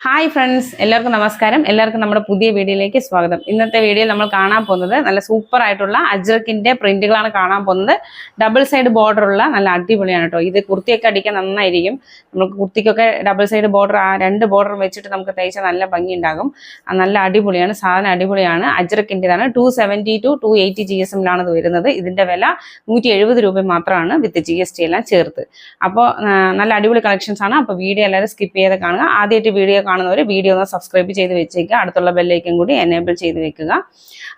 Hi friends, എല്ലാവർക്കും നമസ്കാരം. എല്ലാവർക്കും നമ്മുടെ പുതിയ വീഡിയോയിലേക്ക് സ്വാഗതം. ഇന്നത്തെ വീഡിയോയിൽ നമ്മൾ കാണാൻ പോകുന്നത് നല്ല സൂപ്പർ ആയിട്ടുള്ള അജ്രക്കിന്റെ പ്രിന്റുകളാണ് കാണാൻ പോകുന്നത്. ഡബിൾ സൈഡ് ബോർഡർ ഉള്ള നല്ല അടിപൊളിയാണ് കേട്ടോ. ഇത് കുർത്തിയൊക്കെ അടിക്കാൻ നന്നായിരിക്കും. നമുക്ക് കുർത്തിക്കൊക്കെ ഡബിൾ സൈഡ് ബോർഡർ, ആ രണ്ട് ബോർഡർ വെച്ചിട്ട് നമുക്ക് തയ്ച്ചാൽ നല്ല ഭംഗി ഉണ്ടാകും. നല്ല അടിപൊളിയാണ്, സാധനം അടിപൊളിയാണ്. അജ്രക്കിൻ്റെതാണ്. 270 to 280 GSM-ലാണ് ഇത് വരുന്നത്. ഇതിന്റെ വില 170 രൂപ മാത്രമാണ് വിത്ത് GST എല്ലാം ചേർത്ത്. അപ്പോൾ നല്ല അടിപൊളി കളക്ഷൻസ് ആണ്. അപ്പോൾ വീഡിയോ എല്ലാവരും സ്കിപ്പ് ചെയ്ത് കാണുക. ആദ്യമായിട്ട് വീഡിയോ കാണുന്നവർ വീഡിയോ ഒന്ന് സബ്സ്ക്രൈബ് ചെയ്ത് വെച്ചേക്കുക. അടുത്തുള്ള ബെല്ലൈക്കൻ കൂടി എനേബിൾ ചെയ്ത് വെക്കുക.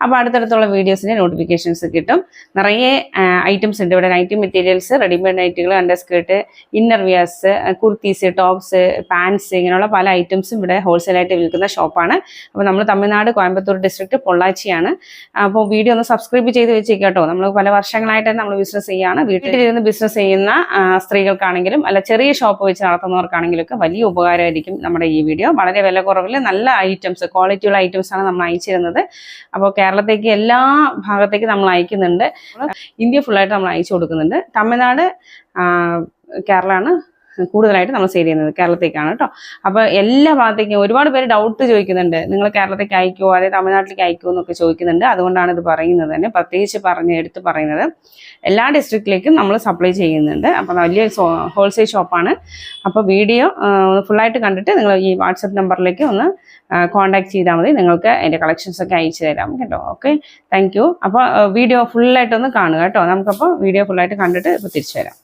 അപ്പോൾ അടുത്തടുത്തുള്ള വീഡിയോസിൻ്റെ നോട്ടിഫിക്കേഷൻസ് കിട്ടും. നിറയെ ഐറ്റംസ് ഉണ്ട് ഇവിടെ. നൈറ്റി മെറ്റീരിയൽസ്, റെഡിമെയ്ഡ് നൈറ്റുകൾ, underskirt, inner wears, kurtis, tops, pants, ഇങ്ങനെയുള്ള പല ഐറ്റംസും ഇവിടെ ഹോൾസെയിലായിട്ട് വിൽക്കുന്ന ഷോപ്പാണ്. അപ്പോൾ നമ്മൾ തമിഴ്നാട്, കോയമ്പത്തൂർ ഡിസ്ട്രിക്ട്, പൊള്ളാച്ചിയാണ്. അപ്പോൾ വീഡിയോ ഒന്ന് സബ്സ്ക്രൈബ് ചെയ്ത് വെച്ചേക്കുക കേട്ടോ. നമ്മൾ പല വർഷങ്ങളായിട്ട് തന്നെ നമ്മൾ ബിസിനസ് ചെയ്യുകയാണ്. വീട്ടിലിരുന്ന് ബിസിനസ് ചെയ്യുന്ന സ്ത്രീകൾക്കാണെങ്കിലും അല്ല ചെറിയ ഷോപ്പ് വെച്ച് നടത്തുന്നവർക്കാണെങ്കിലും ഒക്കെ വലിയ ഉപകാരമായിരിക്കും നമ്മുടെ ഈ വീഡിയോ. വളരെ വില കുറവിൽ നല്ല ഐറ്റംസ്, ക്വാളിറ്റിയുള്ള ഐറ്റംസ് ആണ് നമ്മൾ അയച്ചിരുന്നത്. അപ്പോൾ കേരളത്തേക്ക് എല്ലാ ഭാഗത്തേക്ക് നമ്മൾ അയക്കുന്നുണ്ട്. ഇന്ത്യ ഫുള്ളായിട്ട് നമ്മൾ അയച്ചു കൊടുക്കുന്നുണ്ട്. തമിഴ്നാട്, കേരളമാണ് കൂടുതലായിട്ട് നമ്മൾ സെയിൽ ചെയ്യുന്നത്. കേരളത്തേക്കാണ് കേട്ടോ. അപ്പോൾ എല്ലാ ഭാഗത്തേക്കും ഒരുപാട് പേര് ഡൗട്ട് ചോദിക്കുന്നുണ്ട്, നിങ്ങൾ കേരളത്തേക്ക് അയക്കുമോ അല്ലെ തമിഴ്നാട്ടിലേക്ക് അയക്കുമോ എന്നൊക്കെ ചോദിക്കുന്നുണ്ട്. അതുകൊണ്ടാണ് ഇത് പറയുന്നത് തന്നെ, പ്രത്യേകിച്ച് എടുത്ത് പറയുന്നത്. എല്ലാ ഡിസ്ട്രിക്റ്റിലേക്കും നമ്മൾ സപ്ലൈ ചെയ്യുന്നുണ്ട്. അപ്പോൾ വലിയ ഹോൾസെയിൽ ഷോപ്പാണ്. അപ്പോൾ വീഡിയോ ഫുള്ളായിട്ട് കണ്ടിട്ട് നിങ്ങൾ ഈ വാട്സപ്പ് നമ്പറിലേക്ക് ഒന്ന് കോൺടാക്ട് ചെയ്താൽ മതി. നിങ്ങൾക്ക് അതിൻ്റെ കളക്ഷൻസ് ഒക്കെ അയച്ചു തരാം കേട്ടോ. Okay, thank you. അപ്പോൾ വീഡിയോ ഫുള്ളായിട്ടൊന്ന് കാണുക കേട്ടോ. നമുക്കപ്പോൾ വീഡിയോ ഫുള്ളായിട്ട് കണ്ടിട്ട് ഇപ്പോൾ തിരിച്ചു വരാം.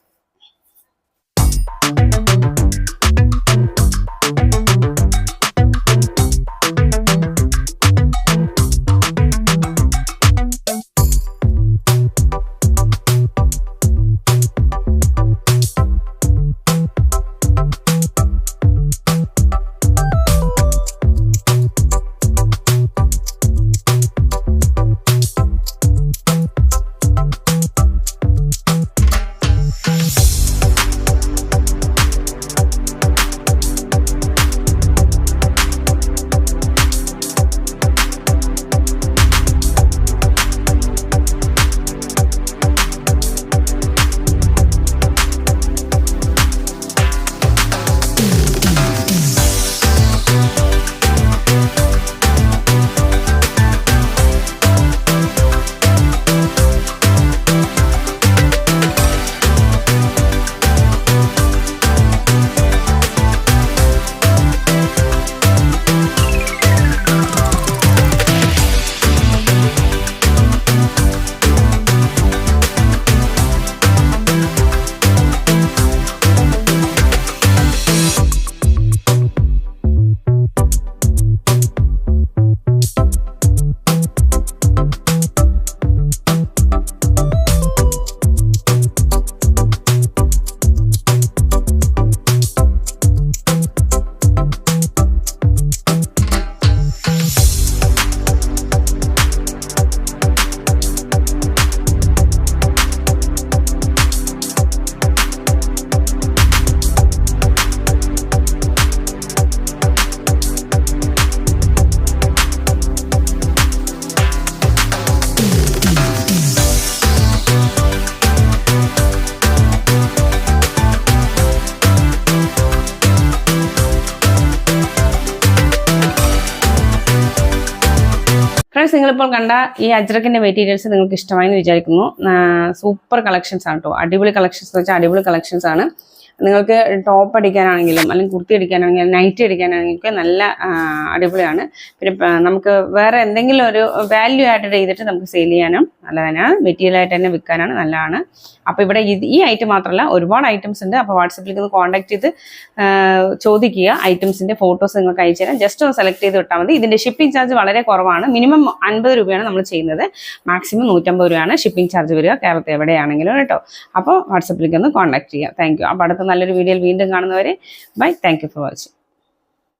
ഫ്രണ്ട്സ്, നിങ്ങളിപ്പോൾ കണ്ട ഈ അജ്രക്കിന്റെ മെറ്റീരിയൽസ് നിങ്ങൾക്ക് ഇഷ്ടമായി എന്ന് വിചാരിക്കുന്നു. സൂപ്പർ കളക്ഷൻസ് ആണ് കേട്ടോ. അടിപൊളി കളക്ഷൻസ് എന്ന് വെച്ചാൽ അടിപൊളി കളക്ഷൻസ് ആണ്. നിങ്ങൾക്ക് ടോപ്പ് അടിക്കാനാണെങ്കിലും അല്ലെങ്കിൽ കുർത്തി അടിക്കാനാണെങ്കിലും നൈറ്റി അടിക്കാനാണെങ്കിലും ഒക്കെ നല്ല അടിപൊളിയാണ്. പിന്നെ നമുക്ക് വേറെ എന്തെങ്കിലും ഒരു വാല്യൂ ആയിട്ട് ചെയ്തിട്ട് നമുക്ക് സെയിൽ ചെയ്യാനും നല്ലതാണ്. മെറ്റീരിയൽ ആയിട്ട് തന്നെ വിൽക്കാനാണ് നല്ലതാണ്. അപ്പോൾ ഇവിടെ ഈ ഐറ്റം മാത്രമല്ല, ഒരുപാട് ഐറ്റംസ് ഉണ്ട്. അപ്പോൾ വാട്സപ്പിലേക്ക് ഒന്ന് കോൺടാക്ട് ചെയ്ത് ചോദിക്കുക. ഐറ്റംസിൻ്റെ ഫോട്ടോസ് നിങ്ങൾക്ക് അയച്ചു തരാം. ജസ്റ്റ് ഒന്ന് സെലക്ട് ചെയ്ത് വിട്ടാൽ മതി. ഇതിൻ്റെ ഷിപ്പിംഗ് ചാർജ് വളരെ കുറവാണ്. മിനിമം 50 രൂപയാണ് നമ്മൾ ചെയ്യുന്നത്. മാക്സിമം 150 രൂപയാണ് ഷിപ്പിംഗ് ചാർജ് വരിക, കേരളത്തിൽ എവിടെയാണെങ്കിലും കേട്ടോ. അപ്പോൾ വാട്സപ്പിലേക്ക് ഒന്ന് കോൺടാക്ട് ചെയ്യുക. Thank you. അപ്പോൾ അടുത്ത നല്ലൊരു വീഡിയോയിൽ വീണ്ടും കാണുന്നവരെ bye. Thank you for watching.